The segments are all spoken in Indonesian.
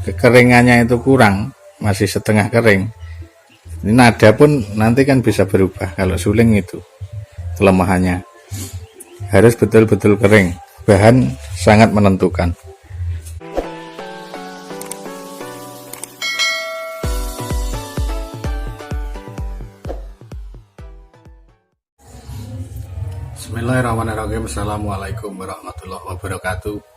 kekeringannya itu kurang, masih setengah kering, ini nada pun nanti kan bisa berubah. Kalau suling itu kelemahannya, harus betul-betul kering, bahan sangat menentukan. Bismillahirrahmanirrahim. Assalamualaikum warahmatullahi wabarakatuh.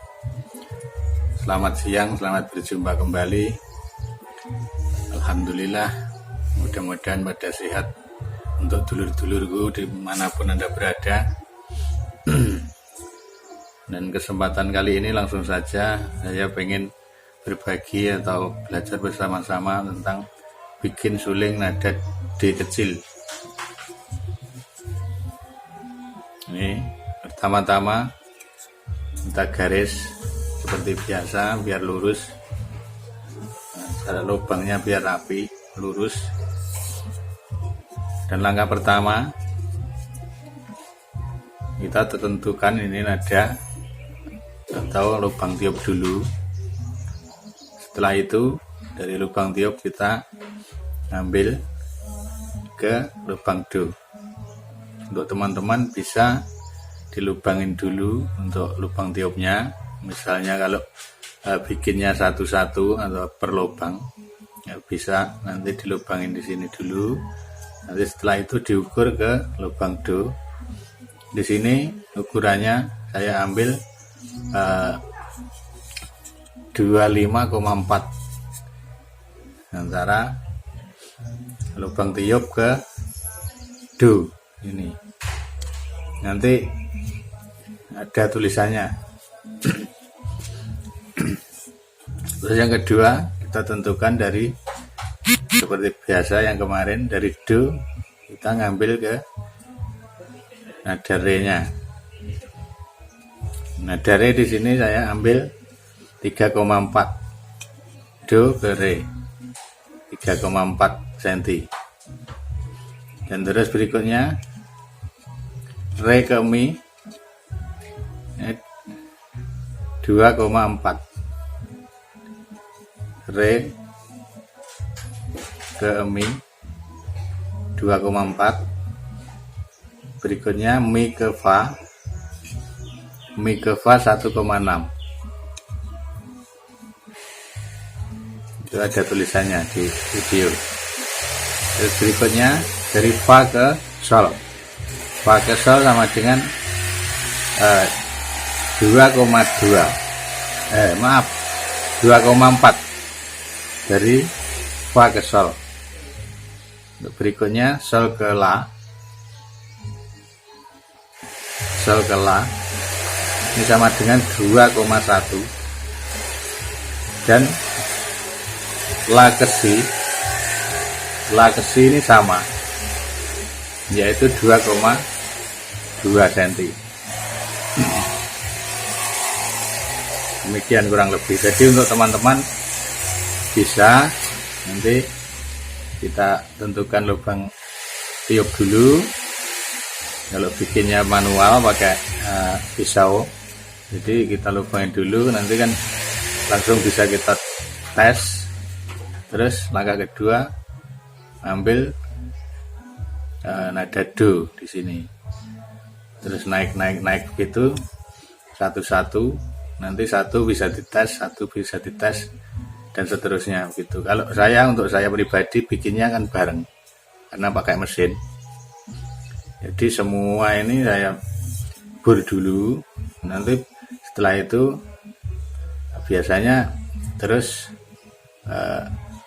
Selamat siang, selamat berjumpa kembali. Alhamdulillah, mudah-mudahan pada sehat untuk dulur-dulurku dimanapun Anda berada. Dan kesempatan kali ini langsung saja saya pengen berbagi atau belajar bersama-sama tentang bikin suling nada D kecil. Ini pertama-tama kita garis seperti biasa biar lurus. Cara lubangnya biar rapi, lurus. Dan langkah pertama kita tentukan ini nada atau lubang tiup dulu. Setelah itu dari lubang tiup kita ambil ke lubang do. Untuk teman-teman bisa dilubangin dulu untuk lubang tiupnya. Misalnya kalau bikinnya satu-satu atau per lubang, ya bisa nanti dilubangin di sini dulu. Nanti setelah itu diukur ke lubang do. Di sini ukurannya saya ambil 25,4 antara lubang tiup ke do. Ini nanti ada tulisannya. Terus yang kedua kita tentukan dari seperti biasa yang kemarin, dari do kita ngambil ke nada re nya. Nada re di sini saya ambil 3,4 do ke re, 3,4 cm. Dan terus berikutnya re ke mi 2,4, re ke mi 2,4. Berikutnya mi ke fa 1,6. Itu ada tulisannya di video. Terus berikutnya dari fa ke sol. Fa ke sol sama dengan 2,4 dari fa ke sol. Untuk berikutnya sol ke la. Sol ke la ini sama dengan 2,1 dan la ke si. La ke si ini sama, yaitu 2,2 cm. Demikian kurang lebih. Jadi untuk teman-teman bisa nanti kita tentukan lubang tiup dulu. Kalau bikinnya manual pakai pisau, jadi kita lubangin dulu, nanti kan langsung bisa kita tes. Terus langkah kedua ambil nada do di sini, terus naik begitu satu-satu. Nanti satu bisa dites, satu bisa dites, dan seterusnya begitu. Kalau untuk saya pribadi bikinnya kan bareng karena pakai mesin. Jadi semua ini saya bur dulu, nanti setelah itu biasanya terus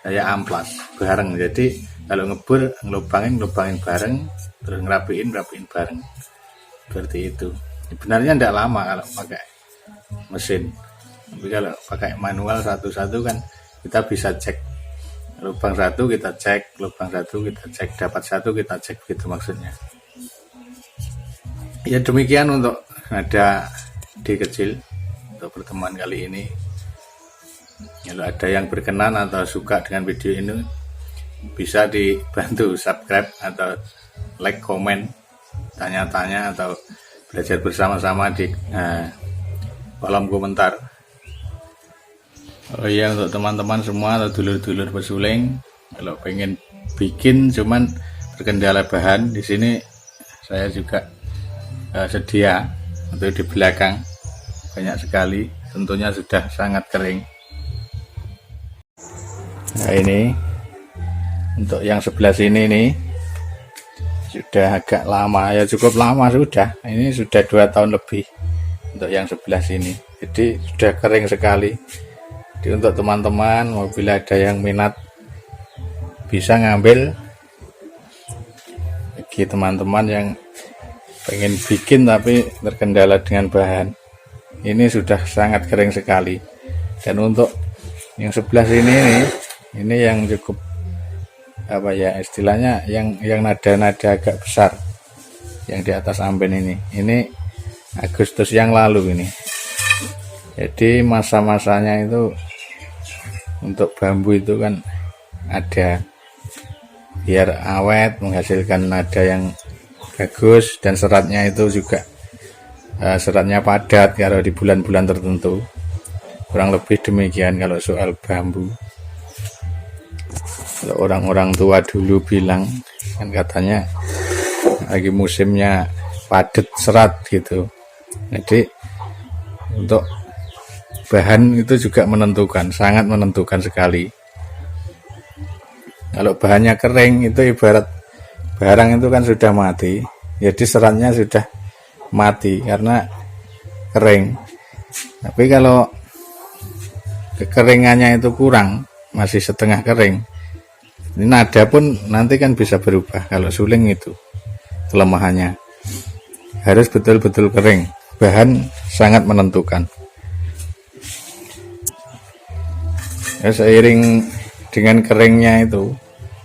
saya amplas bareng. Jadi kalau ngebur ngelubangin bareng, terus ngerapiin bareng, seperti itu. Sebenarnya tidak lama kalau pakai mesin, tapi kalau pakai manual satu-satu kan kita bisa cek lubang satu, kita cek lubang satu, kita cek dapat satu, kita cek, gitu maksudnya. Ya demikian untuk nada D kecil untuk pertemuan kali ini. Kalau ada yang berkenan atau suka dengan video ini, bisa dibantu subscribe atau like, komen, tanya-tanya atau belajar bersama-sama di kolom komentar. Oh iya, untuk teman-teman semua atau dulur-dulur pesuling, kalau pengen bikin cuman berkendala bahan, di sini saya juga sedia untuk di belakang banyak sekali, tentunya sudah sangat kering. Nah ini untuk yang sebelah sini nih sudah agak lama, ya cukup lama sudah, ini sudah 2 tahun lebih untuk yang sebelah sini, jadi sudah kering sekali. Jadi untuk teman-teman apabila ada yang minat bisa ngambil, bagi teman-teman yang pengen bikin tapi terkendala dengan bahan, ini sudah sangat kering sekali. Dan untuk yang sebelah sini nih, ini yang cukup apa ya istilahnya, yang nada-nada agak besar yang di atas amben ini Agustus yang lalu ini. Jadi masa-masanya itu untuk bambu itu kan ada biar awet, menghasilkan nada yang bagus, dan seratnya itu juga seratnya padat kalau di bulan-bulan tertentu. Kurang lebih demikian kalau soal bambu. Kalau orang-orang tua dulu bilang kan katanya lagi musimnya padat serat gitu. Jadi untuk bahan itu juga menentukan, sangat menentukan sekali. Kalau bahannya kering itu ibarat barang itu kan sudah mati, jadi seratnya sudah mati karena kering. Tapi kalau kekeringannya itu kurang, masih setengah kering, ini nada pun nanti kan bisa berubah. Kalau suling itu kelemahannya harus betul-betul kering, bahan sangat menentukan. Ya, seiring dengan keringnya itu,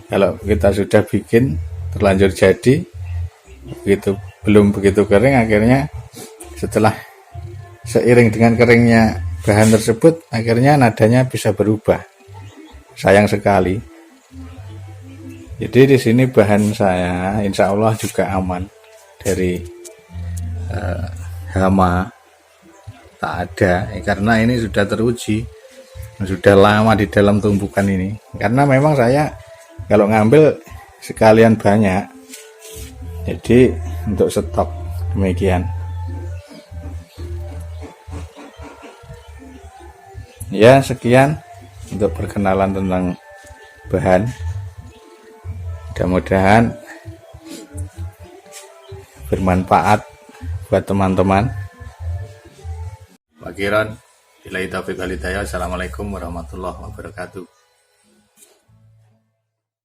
kalau kita sudah bikin terlanjur jadi, begitu belum begitu kering, akhirnya setelah seiring dengan keringnya bahan tersebut, akhirnya nadanya bisa berubah. Sayang sekali. Jadi di sini bahan saya insya Allah juga aman dari hama, tak ada, karena ini sudah teruji, sudah lama di dalam tumpukan ini. Karena memang saya kalau ngambil sekalian banyak, jadi untuk stok demikian. Ya, sekian untuk perkenalan tentang bahan. Mudah-mudahan bermanfaat buat teman-teman. Pak Kiron, billahi taufiq wal hidayah. Assalamualaikum warahmatullahi wabarakatuh.